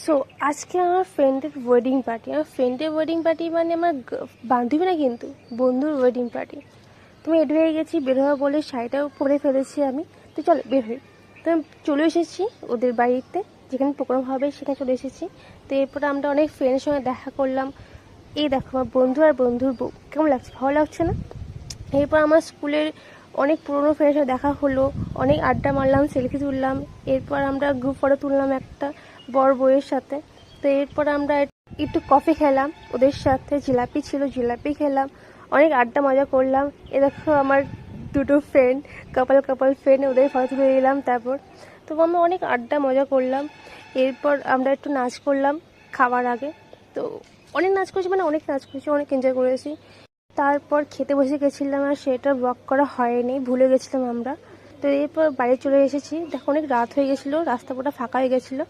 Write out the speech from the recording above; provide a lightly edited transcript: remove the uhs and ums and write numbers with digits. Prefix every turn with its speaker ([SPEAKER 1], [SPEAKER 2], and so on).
[SPEAKER 1] So আজকে আমার ফ্রেন্ডের ওয়েডিং পার্টি মানে আমার বান্ধবী না, কিন্তু বন্ধুর ওয়েডিং পার্টি। তুমি রেডি হয়ে গেছি, বের হওয়া বলে শাড়িটাও পরে ফেলেছি আমি। তো চলো বের হই। তো আমি চলে এসেছি ওদের বাড়িতে, যেখানে প্রোগ্রাম হবে সেখানে চলে এসেছি। তো এরপরে আমরা অনেক ফ্রেন্ডের সঙ্গে দেখা করলাম। এই দেখো আমার বন্ধু আর বন্ধুর বউ, কেমন লাগছে? ভালো লাগছে না? এরপর আমার স্কুলের অনেক পুরনো ফ্রেন্ডের সাথে দেখা হলো, অনেক আড্ডা মারলাম, সেলফি তুললাম। এরপর আমরা গ্রুপ ফটো তুললাম একটা বর বউয়ের সাথে। তো এরপর আমরা একটু কফি খেলাম ওদের সাথে, জিলাপি ছিল, জিলাপি খেলাম, অনেক আড্ডা মজা করলাম। এ দেখো আমার দুটো ফ্রেন্ড, কাপল ফ্রেন্ড, ওদের ফটো তুলে দিলাম। তারপর তো আমরা অনেক আড্ডা মজা করলাম। এরপর আমরা একটু নাচ করলাম খাওয়ার আগে। তো অনেক নাচ করেছি, মানে অনেক নাচ করেছি, অনেক এনজয় করেছি। তারপর খেতে বসে গেছিলাম, আর সেটা ব্লগ করা হয়নি, ভুলে গেছিলাম আমরা। তো এরপর বাড়ি চলে এসেছি। দেখো অনেক রাত হয়ে গেছিলো, রাস্তা পুরো ফাঁকা হয়ে গেছিলো।